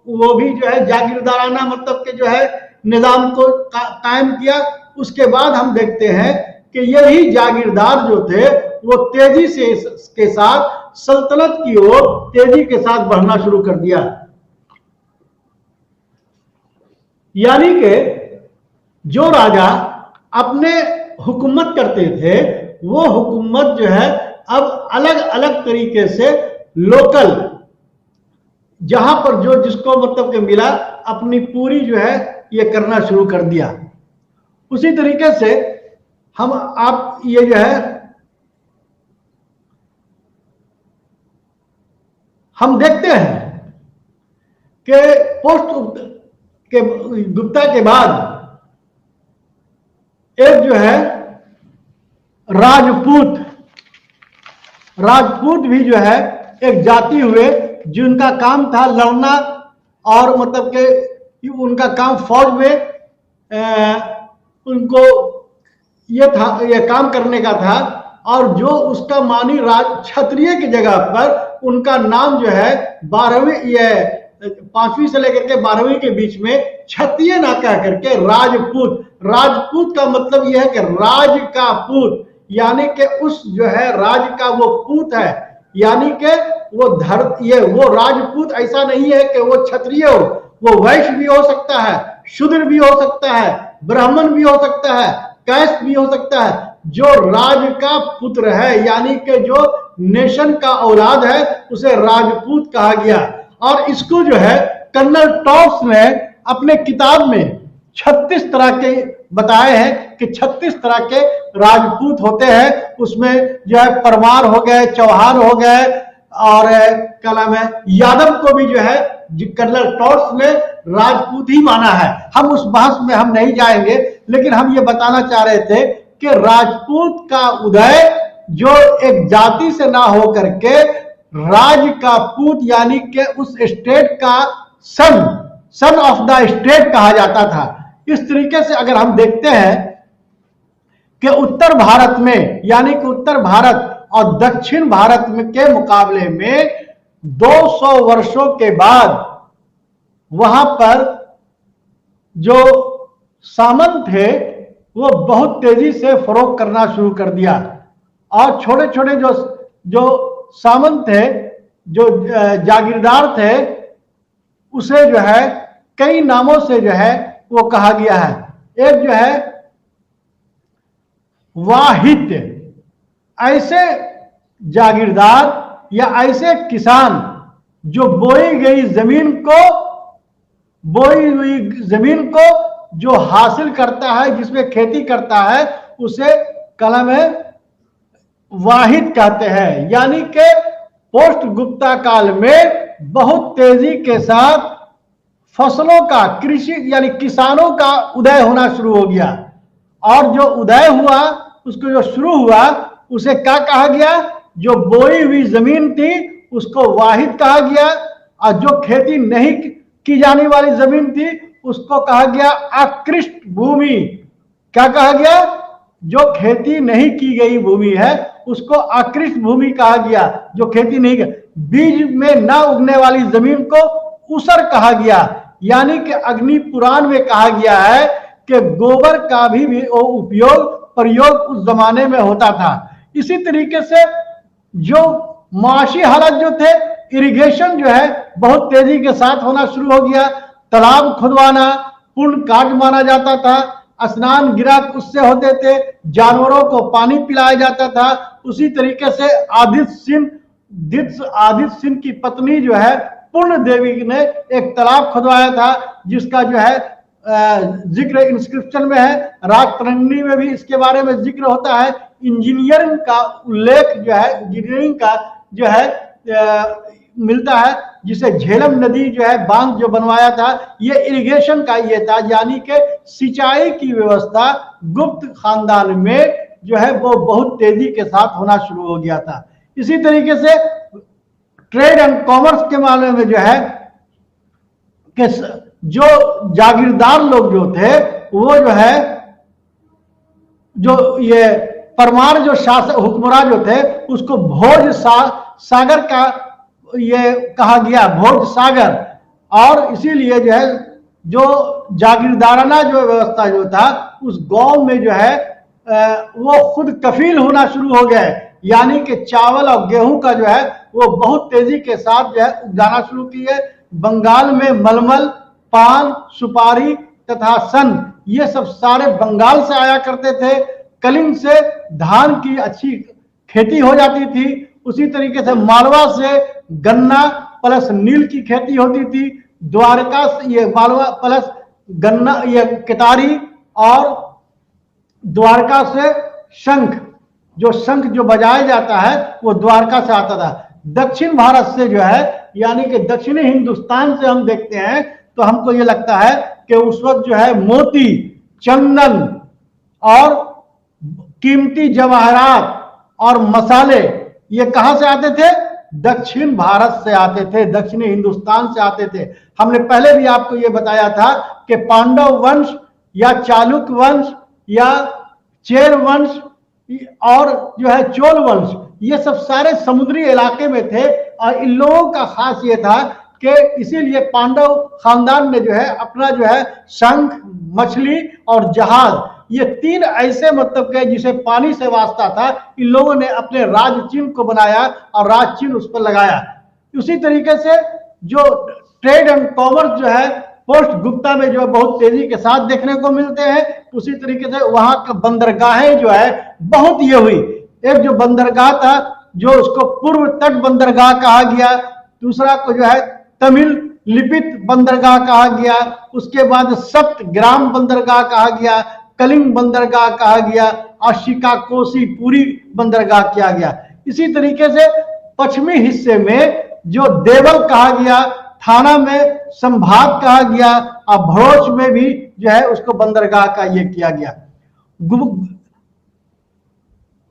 वो भी जो है जागीरदाराना मतलब के जो है निजाम को कायम किया। उसके बाद हम देखते हैं कि यही जागीरदार जो थे वो तेजी से के साथ सल्तनत की ओर तेजी के साथ बढ़ना शुरू कर दिया। यानी कि जो राजा अपने हुकूमत करते थे वो हुकूमत जो है अब अलग अलग तरीके से लोकल जहां पर जो जिसको मतलब के मिला अपनी पूरी जो है ये करना शुरू कर दिया। उसी तरीके से आप ये जो है हम देखते हैं कि पोस्ट के गुप्ता के बाद एक जो है राजपूत भी जो है एक जाति हुए जिनका काम था लड़ना और मतलब के उनका काम फौज में उनको ये काम करने का था। और जो उसका मानी क्षत्रिय की जगह पर उनका नाम जो है 5वीं से लेकर के 12वीं के बीच में क्षत्रिय ना कह करके राजपूत का मतलब यह है कि राज का पूत, यानी कि उस जो है राज का वो पूत है, यानी कि वो राजपूत ऐसा नहीं है कि वो क्षत्रिय हो, वो वैश्य भी हो सकता है, शूद्र भी हो सकता है, ब्राह्मण भी हो सकता है, कैस्ट भी हो सकता है। जो राज का पुत्र है यानी कि जो नेशन का औलाद है उसे राजपूत कहा गया। और इसको जो है कर्नल टॉप्स ने अपने किताब में 36 तरह के बताए हैं कि 36 तरह के राजपूत होते हैं। उसमें जो है परमार हो गए, चौहान हो गए और क्या नाम है यादव को भी जो है कर्नल टॉप्स ने राजपूत ही माना है। हम उस बहस में हम नहीं जाएंगे, लेकिन हम ये बताना चाह रहे थे कि राजपूत का उदय जो एक जाति से ना हो करके राज का पूत यानी कि उस स्टेट का सन ऑफ द स्टेट कहा जाता था। इस तरीके से अगर हम देखते हैं कि उत्तर भारत में यानी कि उत्तर भारत और दक्षिण भारत में के मुकाबले में 200 वर्षों के बाद वहां पर जो सामंत थे वो बहुत तेजी से फरोग करना शुरू कर दिया। और छोटे छोटे जो सामंत थे, जो जागीरदार थे, उसे जो है कई नामों से जो है वो कहा गया है। एक जो है वाहित्य, ऐसे जागीरदार या ऐसे किसान जो बोई हुई जमीन को जो हासिल करता है, जिसमें खेती करता है, उसे कला में वाहिद कहते हैं। यानी कि पोस्ट गुप्ता काल में बहुत तेजी के साथ फसलों का, कृषि यानी किसानों का उदय होना शुरू हो गया। और जो उदय हुआ, उसको जो शुरू हुआ, उसे क्या कहा गया? जो बोई हुई जमीन थी उसको वाहिद कहा गया, और जो खेती नहीं की जाने वाली जमीन थी उसको कहा गया आकृष्ट भूमि। क्या कहा गया? जो खेती नहीं की गई भूमि है उसको आकृष्ट भूमि कहा गया, जो खेती नहीं की। बीज में ना उगने वाली जमीन को ऊसर कहा गया। यानी कि अग्नि पुराण में कहा गया है कि गोबर का भी उपयोग प्रयोग उस जमाने में होता था। इसी तरीके से जो माशी हालत जो थे, इरिगेशन जो है बहुत तेजी के साथ होना शुरू हो गया। तालाब खुदवाना पुण्य कार्य माना जाता था, स्नान गिरह उससे होते थे, जानवरों को पानी पिलाया जाता था। उसी तरीके से आदित्य सिंह की पत्नी जो है पूर्ण देवी ने एक तालाब खुदवाया था, जिसका जो है जिक्र इंस्क्रिप्शन में है। राग तरंगिणी में भी इसके बारे में जिक्र होता है। इंजीनियरिंग का उल्लेख जो है, इंजीनियरिंग का जो है मिलता है, जिसे झेलम नदी जो है बांध जो बनवाया था, ये इरिगेशन का ये था, यानी कि सिंचाई की व्यवस्था गुप्त खानदान में जो है वो बहुत तेजी के साथ होना शुरू हो गया था। इसी तरीके से ट्रेड एंड कॉमर्स के मामले में जो है कि जो जागीरदार लोग जो थे वो जो है जो ये परमार जो शासक हुक्मरान जो थे उसको भोज सागर का ये कहा गया, भोज सागर। और इसीलिए जो है जो जागीरदाराना जो व्यवस्था जो था उस गांव में जो है वो खुद कफील होना शुरू हो गए, यानी कि चावल और गेहूं का जो है वो बहुत तेजी के साथ जो है उगाना शुरू किए। बंगाल में मलमल, पान, सुपारी तथा सन ये सब सारे बंगाल से आया करते थे। कलिंग से धान की अच्छी खेती हो जाती थी। उसी तरीके से मालवा से गन्ना प्लस नील की खेती होती थी। द्वारका से ये मालवा प्लस गन्ना ये केतारी, और द्वारका से शंख जो बजाया जाता है वो द्वारका से आता था। दक्षिण भारत से जो है यानी कि दक्षिणी हिंदुस्तान से हम देखते हैं तो हमको ये लगता है कि उस वक्त जो है मोती, चंदन और कीमती जवाहरात और मसाले ये कहां से आते थे? दक्षिण भारत से आते थे, दक्षिणी हिंदुस्तान से आते थे। हमने पहले भी आपको ये बताया था कि पांडव वंश या चालुक्य वंश या चेर वंश और जो है चोल वंश ये सब सारे समुद्री इलाके में थे। और इन लोगों का खास ये था कि इसीलिए पांडव खानदान ने जो है अपना जो है शंख, मछली और जहाज ये तीन ऐसे मतलब के जिसे पानी से वास्ता था, इन लोगों ने अपने राज चिन्ह को बनाया और राज चिन्ह उस पर लगाया। उसी तरीके से जो ट्रेड एंड कॉमर्स जो है पोस्ट गुप्ता में जो बहुत तेजी के साथ देखने को मिलते हैं। उसी तरीके से वहां का बंदरगाहें जो है बहुत ये हुई। एक जो बंदरगाह था जो उसको पूर्व तट बंदरगाह कहा गया, दूसरा को जो है तमिल लिपित बंदरगाह कहा गया, उसके बाद सप्तग्राम बंदरगाह कहा गया, कलिंग बंदरगाह कहा गया और शिकाकोसी पूरी बंदरगाह किया गया। इसी तरीके से पश्चिमी हिस्से में जो देवल कहा गया, थाना में संभाग कहा गया और भरोच में भी जो है उसको बंदरगाह का ये किया गया।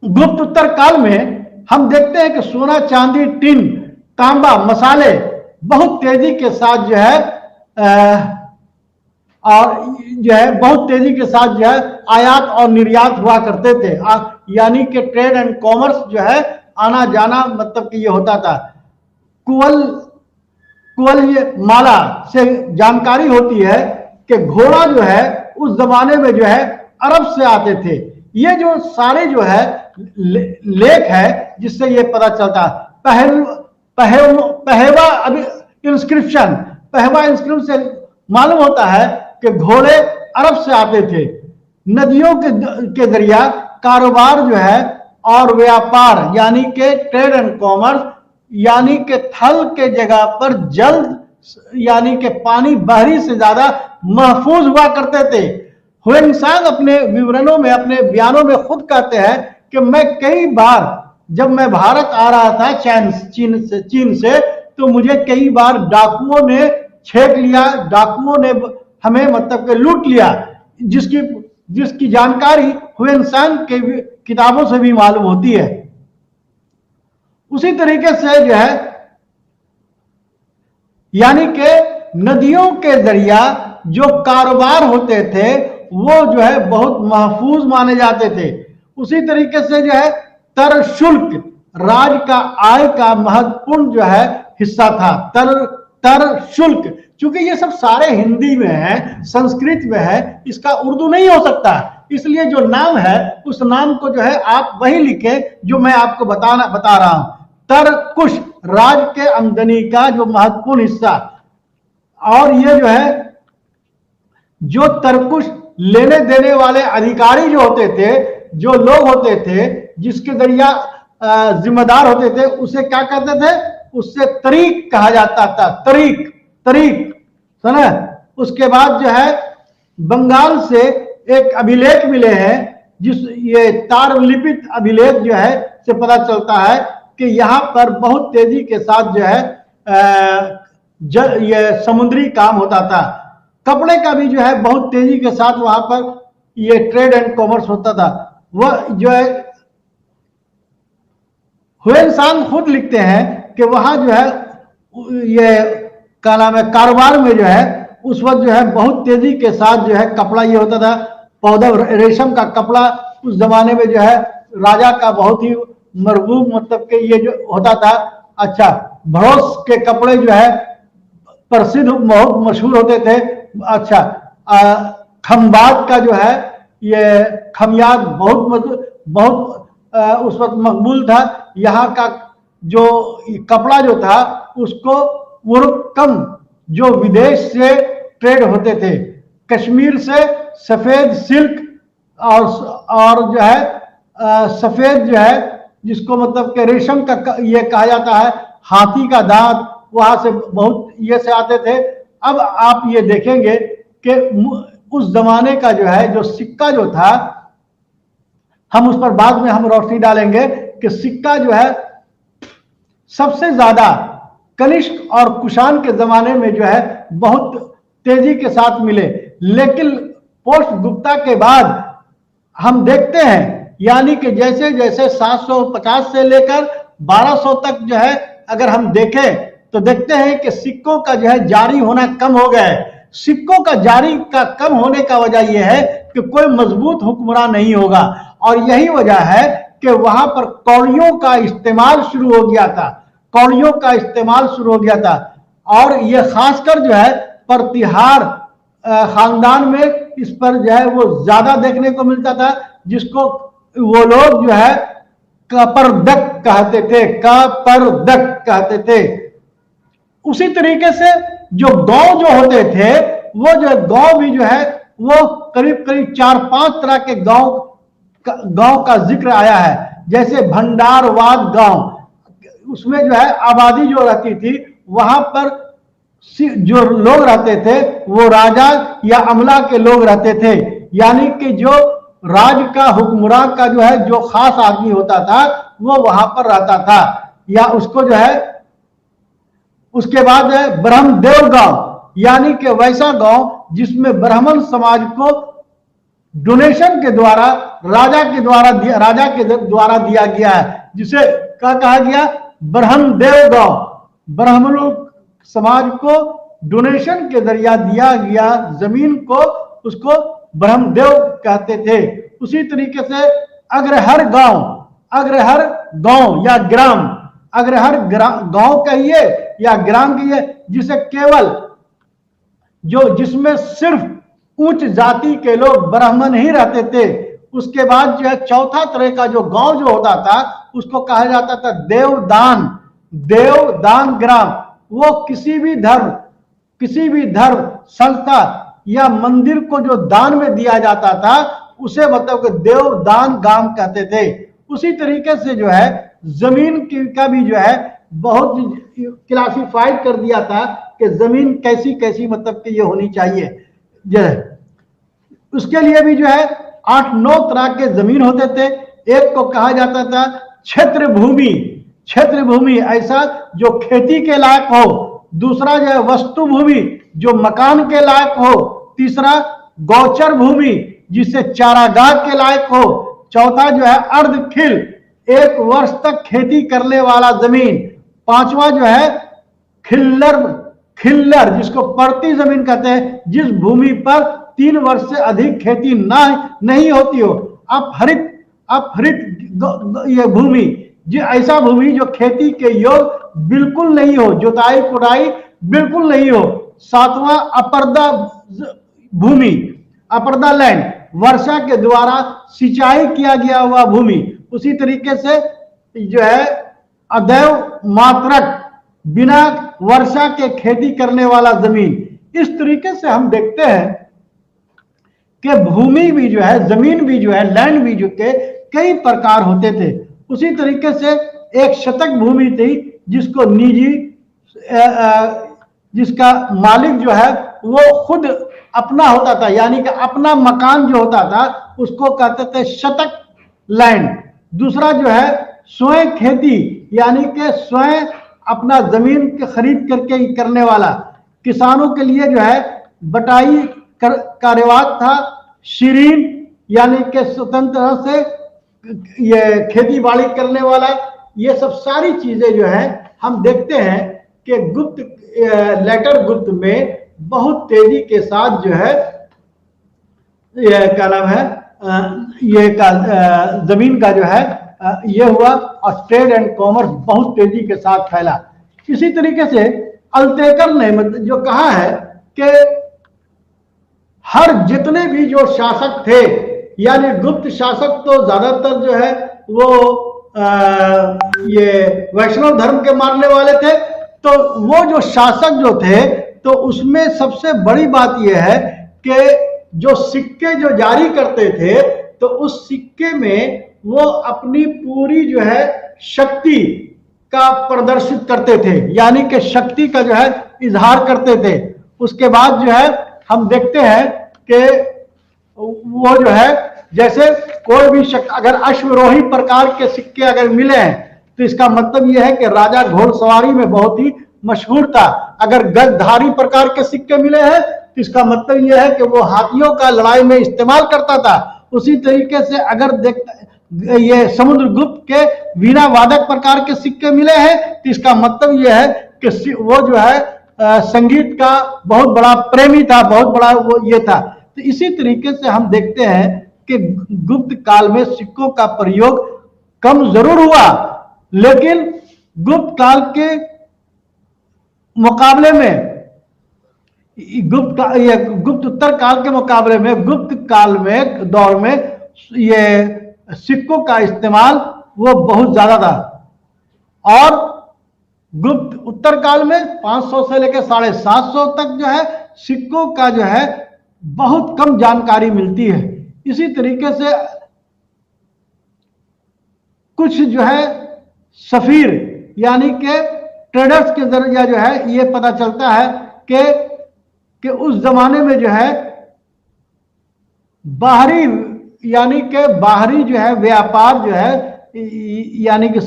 गुप्तोत्तर काल में हम देखते हैं कि सोना, चांदी, टिन, तांबा, मसाले बहुत तेजी के साथ जो है और जो है बहुत तेजी के साथ जो है आयात और निर्यात हुआ करते थे। यानी कि ट्रेड एंड कॉमर्स जो है आना जाना मतलब कि ये होता था। कुवल ये माला से जानकारी होती है कि घोड़ा जो है उस जमाने में जो है अरब से आते थे। ये जो सारे जो है लेख है जिससे ये पता चलता है। पहवा इंस्क्रिप्शन से मालूम होता है कि घोड़े अरब से आते थे। नदियों के जरिया कारोबार जो है और व्यापार यानी कि ट्रेड एंड कॉमर्स यानी कि थल के जगह पर जल यानी कि पानी बहरी से ज्यादा महफूज हुआ करते थे। हुएंगसांग अपने विवरणों में अपने बयानों में खुद कहते हैं कि मैं कई बार जब मैं भारत आ रहा था चीन से तो मुझे कई बार डाकुओं ने छेक लिया, डाकुओं ने हमें मतलब के लूट लिया, जिसकी जानकारी हुएंगसांग के किताबों से भी मालूम होती है। उसी तरीके से जो है यानी कि नदियों के जरिया जो कारोबार होते थे वो जो है बहुत महफूज माने जाते थे। उसी तरीके से जो है तर शुल्क राज्य का आय का महत्वपूर्ण जो है हिस्सा था। तर शुल्क, चूंकि ये सब सारे हिंदी में है, संस्कृत में है, इसका उर्दू नहीं हो सकता। इसलिए जो नाम है उस नाम को जो है आप वही लिखें जो मैं आपको बता रहा हूं। तरकुश, राज के आमदनी का जो महत्वपूर्ण हिस्सा। और ये जो है जो तरकुश लेने देने वाले अधिकारी जो होते थे, जो लोग होते थे जिसके जरिया जिम्मेदार होते थे, उसे क्या कहते थे? उससे तरीक कहा जाता था। तरीक, तरीक, सुना? उसके बाद जो है बंगाल से एक अभिलेख मिले हैं, जिस ये तारलिपित अभिलेख जो है से पता चलता है कि यहाँ पर बहुत तेजी के साथ जो है ये समुद्री काम होता था। कपड़े का भी जो है बहुत तेजी के साथ वहां पर ये ट्रेड एंड कॉमर्स होता था। वह जो है हुएन खुद लिखते हैं कि वहां जो है ये क्या नाम है, कारोबार में जो है उस वक्त जो है बहुत तेजी के साथ जो है कपड़ा ये होता था, पौधा रेशम का कपड़ा उस जमाने में जो है राजा का बहुत ही मरगूब, मतलब कि ये जो होता था। अच्छा, भरोस के कपड़े जो है प्रसिद्ध, बहुत मशहूर होते थे। अच्छा, खमबाज का जो है ये खमियाज बहुत उस वक्त मकबूल था। यहाँ का जो कपड़ा जो था उसको उर्कम जो विदेश से ट्रेड होते थे, कश्मीर से सफेद सिल्क और जो है सफेद जो है जिसको मतलब के रेशम का ये कहा जाता है, हाथी का दांत, वहां से बहुत ये से आते थे। अब आप ये देखेंगे कि उस जमाने का जो है जो सिक्का जो था, हम उस पर बाद में हम रोशनी डालेंगे कि सिक्का जो है सबसे ज्यादा कनिष्क और कुषाण के जमाने में जो है बहुत तेजी के साथ मिले। लेकिन पोस्ट गुप्ता के बाद हम देखते हैं, यानी कि जैसे जैसे 750 से लेकर 1200 तक जो है अगर हम देखें तो देखते हैं कि सिक्कों का जो है जारी होना कम हो गया है। सिक्कों का जारी का कम होने का वजह यह है कि कोई मजबूत हुक्मरान नहीं होगा, और यही वजह है कि वहां पर कौड़ियों का इस्तेमाल शुरू हो गया था। कौड़ियों का इस्तेमाल शुरू हो गया था, और यह खासकर जो है प्रतिहार खानदान में इस पर जो है वो ज्यादा देखने को मिलता था, जिसको वो लोग जो है कपरदक कहते थे, कपरदक कहते थे। उसी तरीके से जो गांव जो होते थे, वो जो गांव भी जो है वो करीब करीब 4-5 तरह के गांव का जिक्र आया है। जैसे भंडारवाद गांव, उसमें जो है आबादी जो रहती थी, वहां पर जो लोग रहते थे वो राजा या अमला के लोग रहते थे, यानी कि जो राज का हुक्मरान का जो है जो खास आदमी होता था वो वहां पर रहता था, या उसको जो है उसके बाद है ब्रह्मदेव गांव, यानी कि वैसा गांव जिसमें ब्राह्मण समाज को डोनेशन के द्वारा राजा के द्वारा दिया गया है, जिसे क्या कहा गया? ब्रह्मदेव गांव। ब्राह्मणों समाज को डोनेशन के जरिया दिया गया जमीन को उसको ब्रह्मदेव कहते थे। उसी तरीके से अग्रहर गांव या ग्राम, अग्रहर गांव कहिए या ग्राम कहिए, जिसे केवल जिसमें सिर्फ उच्च जाति के लोग ब्राह्मण ही रहते थे। उसके बाद जो है चौथा तरह का जो गांव जो होता था उसको कहा जाता था देवदान ग्राम। वो किसी भी धर्म संस्था या मंदिर को जो दान में दिया जाता था उसे मतलब कि देवदान गांव कहते थे। उसी तरीके से जो है जमीन का भी जो है बहुत क्लासिफाइड कर दिया था कि जमीन कैसी कैसी मतलब कि ये होनी चाहिए। उसके लिए भी जो है 8-9 तरह के जमीन होते थे। एक को कहा जाता था क्षेत्र भूमि, ऐसा जो खेती के लायक हो। दूसरा जो है वस्तु भूमि, जो मकान के लायक हो। तीसरा गौचर भूमि, जिसे चारागाह के लायक हो। चौथा जो है अर्धखिल, 1 वर्ष तक खेती करने वाला जमीन। पांचवा जो है खिल्लर, जिसको पड़ती जमीन कहते हैं, जिस भूमि पर 3 वर्ष से अधिक खेती नहीं होती हो। अपहरित ये भूमि, जो ऐसा भूमि जो खेती के योग बिल्कुल नहीं हो, जुताई कुटाई बिल्कुल नहीं हो। 7वां अपरदा लैंड, वर्षा के द्वारा सिंचाई किया गया हुआ भूमि, उसी तरीके से जो है अदैव मात्रक बिना वर्षा के खेती करने वाला जमीन। इस तरीके से हम देखते हैं कि भूमि भी जो है, जमीन भी जो है, लैंड भी जो के कई प्रकार होते थे। उसी तरीके से एक शतक भूमि थी जिसको निजी जिसका मालिक जो है वो खुद अपना होता था, यानी कि अपना मकान जो होता था उसको कहते थे शतक लैंड। दूसरा जो है स्वयं खेती, यानी कि स्वयं अपना जमीन के खरीद करके करने वाला। किसानों के लिए जो है बटाई का रिवाज था। शीरीन, यानी कि स्वतंत्र से ये खेती बाड़ी करने वाला। ये सब सारी चीजें जो है हम देखते हैं कि गुप्त लेटर गुप्त में बहुत तेजी के साथ जो है ये क्या नाम है ये जमीन का जो है ये हुआ, और ट्रेड एंड कॉमर्स बहुत तेजी के साथ फैला। इसी तरीके से अल्तेकर ने जो कहा है कि हर जितने भी जो शासक थे, यानी गुप्त शासक तो ज्यादातर जो है वो ये वैष्णव धर्म के मानने वाले थे, तो वो जो शासक जो थे तो उसमें सबसे बड़ी बात यह है कि जो सिक्के जो जारी करते थे तो उस सिक्के में वो अपनी पूरी जो है शक्ति का प्रदर्शित करते थे, यानी कि शक्ति का जो है इजहार करते थे। उसके बाद जो है हम देखते हैं कि वो जो है जैसे कोई भी अगर अश्वरोही प्रकार के सिक्के अगर मिले हैं तो इसका मतलब यह है कि राजा घोड़सवारी में बहुत ही मशहूर था। अगर गजधारी प्रकार के सिक्के मिले हैं तो इसका मतलब यह है कि वो हाथियों का लड़ाई में इस्तेमाल करता था। उसी तरीके से अगर ये समुद्रगुप्त के वीणा वादक प्रकार के सिक्के मिले हैं तो इसका मतलब यह है कि वो जो है संगीत का बहुत बड़ा प्रेमी था, बहुत बड़ा वो ये था। तो इसी तरीके से हम देखते हैं कि गुप्त काल में सिक्कों का प्रयोग कम जरूर हुआ, लेकिन गुप्त काल के मुकाबले में गुप्त उत्तर काल के मुकाबले में गुप्त काल में दौर में ये सिक्कों का इस्तेमाल वो बहुत ज्यादा था। और गुप्त उत्तर काल में 500 से लेकर 750 तक जो है सिक्कों का जो है बहुत कम जानकारी मिलती है। इसी तरीके से कुछ जो है सफीर यानी कि ट्रेडर्स के जरिए जो है ये पता चलता है कि उस जमाने में जो है बाहरी यानी कि बाहरी जो है व्यापार जो है यानी कि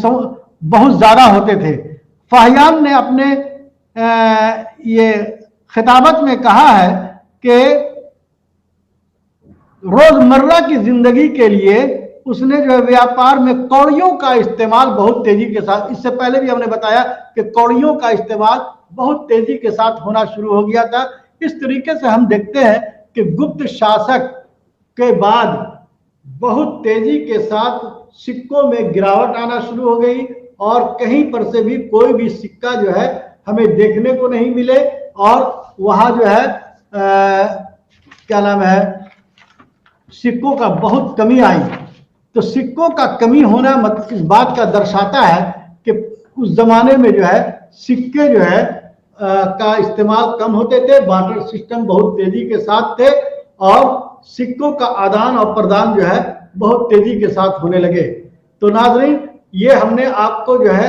बहुत ज्यादा होते थे। फाहियान ने अपने ये खिताबत में कहा है कि रोजमर्रा की जिंदगी के लिए उसने जो है व्यापार में कौड़ियों का इस्तेमाल बहुत तेजी के साथ, इससे पहले भी हमने बताया कि कौड़ियों का इस्तेमाल बहुत तेजी के साथ होना शुरू हो गया था। इस तरीके से हम देखते हैं कि गुप्त शासक के बाद बहुत तेजी के साथ सिक्कों में गिरावट आना शुरू हो गई और कहीं पर से भी कोई भी सिक्का जो है हमें देखने को नहीं मिले और वहां जो है क्या नाम है सिक्कों का बहुत कमी आई। तो सिक्कों का कमी होना मतलब इस बात का दर्शाता है कि उस जमाने में जो है सिक्के जो है का इस्तेमाल कम होते थे, बार्टर सिस्टम बहुत तेजी के साथ थे और सिक्कों का आदान और प्रदान जो है बहुत तेजी के साथ होने लगे। तो नाज़रीन, ये हमने आपको जो है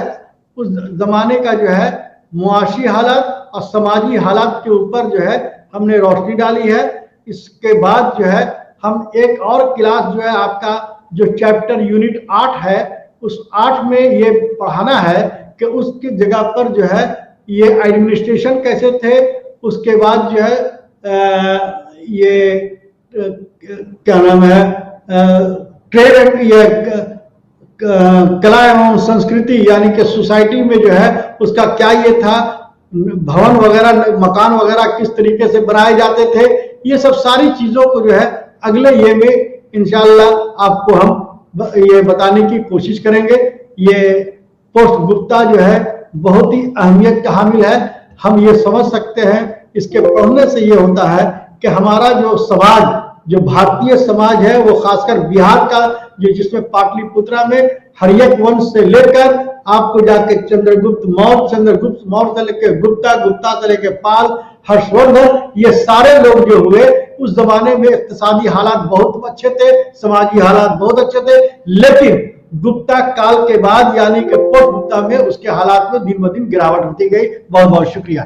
उस जमाने का जो है मुआशी हालात और समाजी हालात के ऊपर जो है हमने रोशनी डाली है। इसके बाद जो है हम एक और क्लास जो है आपका जो चैप्टर यूनिट 8 है उस 8 में ये पढ़ाना है कि उसकी जगह पर जो है ये एडमिनिस्ट्रेशन कैसे थे, उसके बाद जो है ये क्या नाम है ट्रेड ये कला एवं संस्कृति यानी कि सोसाइटी में जो है उसका क्या ये था, भवन वगैरह मकान वगैरह किस तरीके से बनाए जाते थे, ये सब सारी चीजों को जो है अगले ये में इंशाअल्लाह आपको हम ये बताने की कोशिश करेंगे। ये पोस्ट गुप्ता जो है बहुत ही अहमियत का हामिल है। हम ये समझ सकते हैं इसके पढ़ने से ये होता है कि हमारा जो समाज जो भारतीय समाज है वो खासकर बिहार का, जो जिसमें पाटलिपुत्रा में हर्यक वंश से लेकर आपको जाके चंद्रगुप्त मौर्य से लेकर गुप्ता से लेकर पाल, हर्षवर्धन, ये सारे लोग जो हुए उस जमाने में इक्तिसादी हालात बहुत अच्छे थे, समाजी हालात बहुत अच्छे थे, लेकिन गुप्ता काल के बाद यानी कि पोस्ट गुप्ता में उसके हालात में दिन ब दिन गिरावट होती गई। बहुत बहुत शुक्रिया।